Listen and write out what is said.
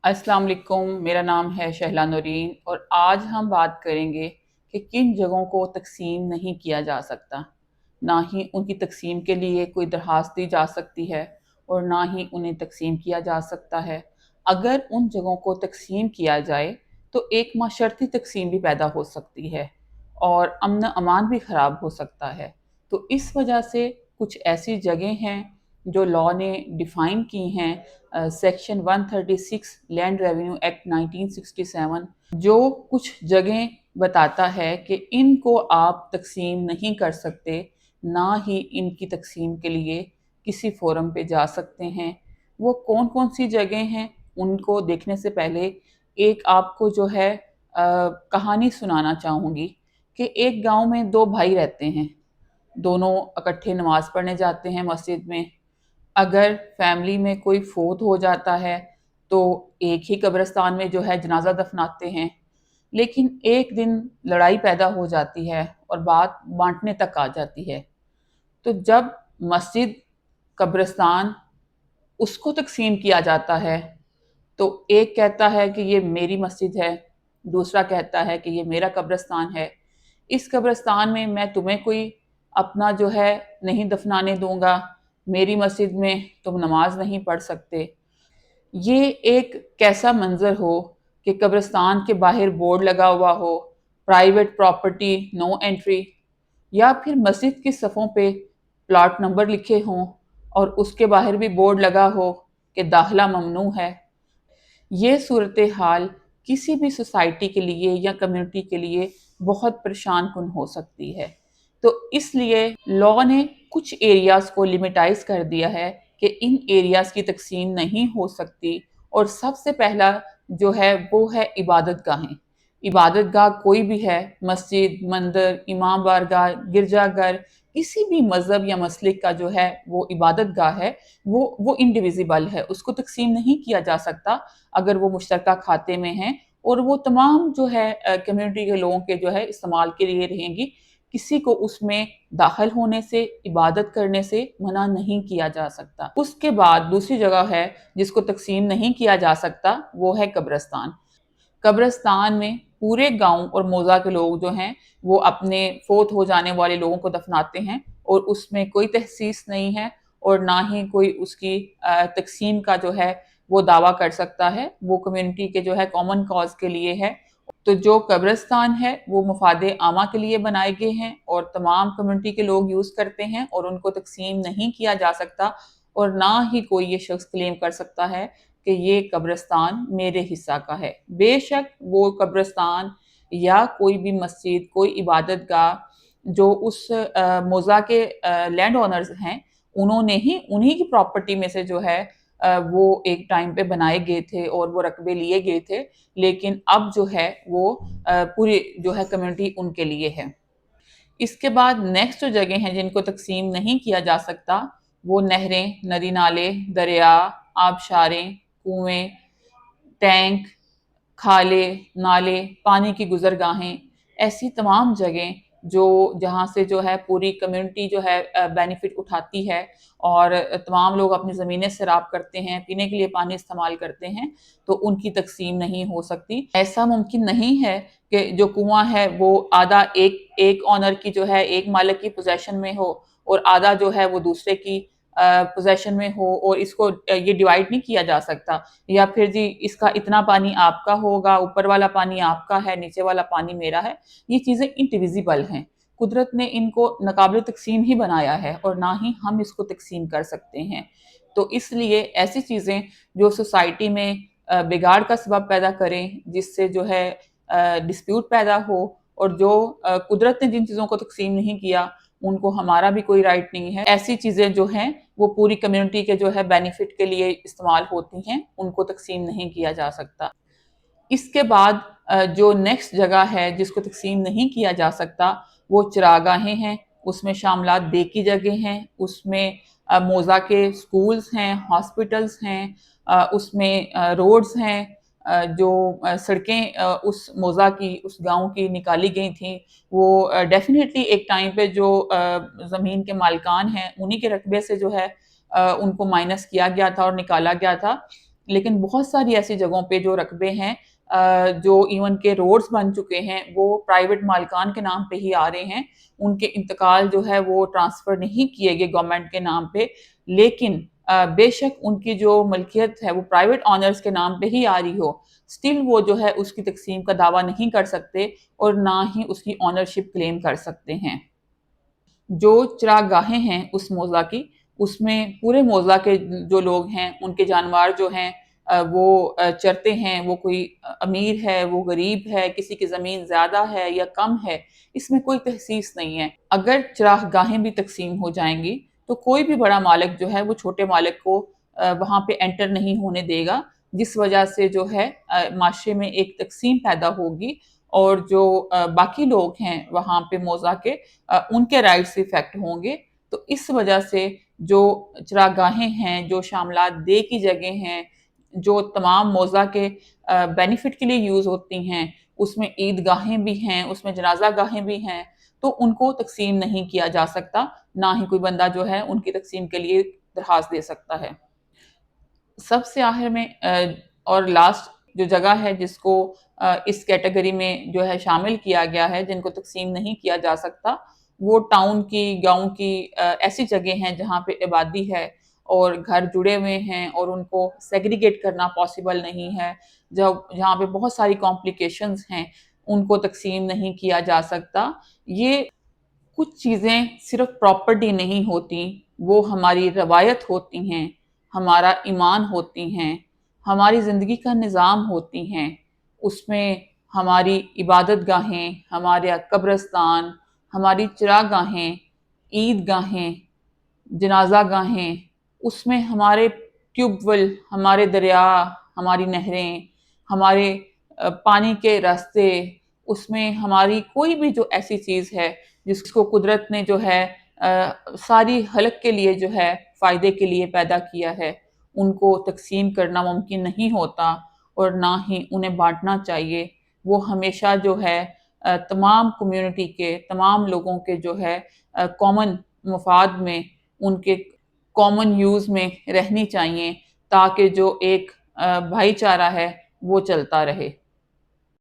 अस्सलाम वालेकुम। मेरा नाम है शहला नूरीन और आज हम बात करेंगे कि किन जगहों को तकसीम नहीं किया जा सकता। ना ही उनकी तकसीम के लिए कोई दरख्वास्त दी जा सकती है और ना ही उन्हें तकसीम किया जा सकता है। अगर उन जगहों को तकसीम किया जाए तो एक माशरती तकसीम भी पैदा हो सकती है और अमन अमान भी ख़राब हो सकता है। तो इस वजह से कुछ ऐसी जगह हैं जो लॉ ने डिफ़ाइन की हैं। सेक्शन 136 लैंड रेवेन्यू एक्ट 1967 जो कुछ जगह बताता है कि इनको आप तकसीम नहीं कर सकते, ना ही इनकी तकसीम के लिए किसी फोरम पे जा सकते हैं। वो कौन कौन सी जगह हैं उनको देखने से पहले एक आपको जो है कहानी सुनाना चाहूँगी कि एक गांव में दो भाई रहते हैं। दोनों इकट्ठे नमाज पढ़ने जाते हैं मस्जिद में। अगर फैमिली में कोई फोत हो जाता है तो एक ही कब्रिस्तान में जो है जनाजा दफनाते हैं। लेकिन एक दिन लड़ाई पैदा हो जाती है और बात बांटने तक आ जाती है। तो जब मस्जिद कब्रिस्तान उसको तकसीम किया जाता है तो एक कहता है कि ये मेरी मस्जिद है, दूसरा कहता है कि ये मेरा कब्रिस्तान है। इस कब्रिस्तान में मैं तुम्हें कोई अपना जो है नहीं दफनाने दूंगा, मेरी मस्जिद में तुम नमाज नहीं पढ़ सकते। ये एक कैसा मंजर हो कि कब्रिस्तान के बाहर बोर्ड लगा हुआ हो, प्राइवेट प्रॉपर्टी नो एंट्री, या फिर मस्जिद की सफ़ों पे प्लॉट नंबर लिखे हों और उसके बाहर भी बोर्ड लगा हो कि दाखिला ममनू है। ये सूरत हाल किसी भी सोसाइटी के लिए या कम्युनिटी के लिए बहुत परेशान कुन हो सकती है। तो इसलिए लॉ ने कुछ एरियाज़ को लिमिटाइज कर दिया है कि इन एरियाज़ की तकसीम नहीं हो सकती। और सबसे पहला जो है वो है इबादत गाहें। इबादत गाह कोई भी है, मस्जिद, मंदिर, इमाम बारगाह, गिरजाघर, किसी भी मज़हब या मसलिक का जो है वो इबादत गाह है, वो इंडिविजिबल है, उसको तकसीम नहीं किया जा सकता अगर वो मुश्तरका खाते में हैं और वो तमाम जो है कम्युनिटी के लोगों के जो है इस्तेमाल के लिए रहेंगी। किसी को उसमें दाखिल होने से, इबादत करने से मना नहीं किया जा सकता। उसके बाद दूसरी जगह है जिसको तकसीम नहीं किया जा सकता, वो है कब्रिस्तान। कब्रिस्तान में पूरे गांव और मौजा के लोग जो हैं वो अपने फोत हो जाने वाले लोगों को दफनाते हैं और उसमें कोई तहसीस नहीं है और ना ही कोई उसकी तकसीम का जो है वो दावा कर सकता है। वो कम्युनिटी के जो है कॉमन कॉज के लिए है। तो जो कब्रिस्तान है वो मुफादे आमा के लिए बनाए गए हैं और तमाम कम्युनिटी के लोग यूज़ करते हैं और उनको तकसीम नहीं किया जा सकता। और ना ही कोई ये शख्स क्लेम कर सकता है कि ये कब्रिस्तान मेरे हिस्सा का है। बेशक वो कब्रिस्तान या कोई भी मस्जिद, कोई इबादत गाह जो उस मौज़ा के लैंड ओनर्स हैं, उन्होंने ही उन्हीं की प्रॉपर्टी में से जो है वो एक टाइम पे बनाए गए थे और वो रकबे लिए गए थे। लेकिन अब जो है वो पूरी जो है कम्युनिटी उनके लिए है। इसके बाद नेक्स्ट जो जगह हैं जिनको तकसीम नहीं किया जा सकता, वो नहरें, नदी नाले, दरिया, आबशारें, कुएं, टैंक, खाले, नाले, पानी की गुजरगाहें, ऐसी तमाम जगह जो जहाँ से जो है पूरी कम्युनिटी जो है बेनिफिट उठाती है और तमाम लोग अपनी ज़मीनें सैराब करते हैं, पीने के लिए पानी इस्तेमाल करते हैं, तो उनकी तकसीम नहीं हो सकती। ऐसा मुमकिन नहीं है कि जो कुआं है वो आधा एक एक ऑनर की जो है, एक मालिक की पोजेशन में हो और आधा जो है वो दूसरे की पोजेशन में हो और इसको ये डिवाइड नहीं किया जा सकता। या फिर जी इसका इतना पानी आपका होगा, ऊपर वाला पानी आपका है, नीचे वाला पानी मेरा है। ये चीज़ें इंडिविजिबल हैं। कुदरत ने इनको नाकाबिल तकसीम ही बनाया है और ना ही हम इसको तकसीम कर सकते हैं। तो इसलिए ऐसी चीज़ें जो सोसाइटी में बिगाड़ का सबब पैदा करें, जिससे जो है डिस्प्यूट पैदा हो, और जो कुदरत ने जिन चीज़ों को तकसीम नहीं किया उनको हमारा भी कोई राइट नहीं है। ऐसी चीज़ें जो हैं वो पूरी कम्युनिटी के जो है बेनिफिट के लिए इस्तेमाल होती हैं, उनको तकसीम नहीं किया जा सकता। इसके बाद जो नेक्स्ट जगह है जिसको तकसीम नहीं किया जा सकता, वो चरागाहें हैं। उसमें शामलात दे की जगह हैं, उसमें मौज़ा के स्कूल्स हैं, हॉस्पिटल्स हैं, उसमें रोड्स हैं, जो सड़कें उस मौज़ा की, उस गांव की निकाली गई थी, वो डेफिनेटली एक टाइम पे जो ज़मीन के मालिकान हैं उन्हीं के रकबे से जो है उनको माइनस किया गया था और निकाला गया था। لیکن بہت ساری ایسی جگہوں پہ جو رقبے ہیں، جو ایون کے روڈز بن چکے ہیں، وہ پرائیویٹ مالکان کے نام پہ ہی آ رہے ہیں، ان کے انتقال جو ہے وہ ٹرانسفر نہیں کیے گئے گورنمنٹ کے نام پہ، لیکن بے شک ان کی جو ملکیت ہے وہ پرائیویٹ آنرز کے نام پہ ہی آ رہی ہو، سٹل وہ جو ہے اس کی تقسیم کا دعویٰ نہیں کر سکتے اور نہ ہی اس کی آنرشپ کلیم کر سکتے ہیں۔ جو چراغ گاہیں ہیں اس موضع کی، اس میں پورے موضع کے جو لوگ ہیں، ان کے جانور جو ہیں وہ چرتے ہیں، وہ کوئی امیر ہے، وہ غریب ہے، کسی کی زمین زیادہ ہے یا کم ہے، اس میں کوئی تخصیص نہیں ہے۔ اگر چراغ گاہیں بھی تقسیم ہو جائیں گی تو کوئی بھی بڑا مالک جو ہے وہ چھوٹے مالک کو وہاں پہ انٹر نہیں ہونے دے گا، جس وجہ سے جو ہے معاشرے میں ایک تقسیم پیدا ہوگی، اور جو باقی لوگ ہیں وہاں پہ موضع کے، ان کے رائٹس افیکٹ ہوں گے۔ تو اس وجہ سے جو چراغ گاہیں ہیں، جو شاملات دے کی جگہ ہیں، جو تمام موضع کے بینیفٹ کے لیے یوز ہوتی ہیں، اس میں عید گاہیں بھی ہیں، اس میں جنازہ گاہیں بھی ہیں، تو ان کو تقسیم نہیں کیا جا سکتا، نہ ہی کوئی بندہ جو ہے ان کی تقسیم کے لیے درخواست دے سکتا ہے۔ سب سے آخر میں اور لاسٹ جو جگہ ہے جس کو اس کیٹیگری میں جو ہے شامل کیا گیا ہے، جن کو تقسیم نہیں کیا جا سکتا، وہ ٹاؤن کی، گاؤں کی ایسی جگہ ہیں جہاں پہ عبادی ہے اور گھر جڑے ہوئے ہیں اور ان کو سیگریگیٹ کرنا پاسبل نہیں ہے، جہاں پہ بہت ساری کمپلیکیشنز ہیں، ان کو تقسیم نہیں کیا جا سکتا۔ یہ کچھ چیزیں صرف پراپرٹی نہیں ہوتی، وہ ہماری روایت ہوتی ہیں، ہمارا ایمان ہوتی ہیں، ہماری زندگی کا نظام ہوتی ہیں۔ اس میں ہماری عبادت گاہیں، ہمارے قبرستان، ہماری چراغ گاہیں، عید گاہیں، جنازہ گاہیں، اس میں ہمارے ٹیوب ویل، ہمارے دریا، ہماری نہریں، ہمارے پانی کے راستے، اس میں ہماری کوئی بھی جو ایسی چیز ہے جس کو قدرت نے جو ہے ساری خلق کے لیے جو ہے فائدے کے لیے پیدا کیا ہے، ان کو تقسیم کرنا ممکن نہیں ہوتا اور نہ ہی انہیں بانٹنا چاہیے۔ وہ ہمیشہ جو ہے تمام کمیونٹی کے، تمام لوگوں کے جو ہے کامن مفاد میں، ان کے کامن یوز میں رہنی چاہیے، تاکہ جو ایک بھائی چارہ ہے وہ چلتا رہے۔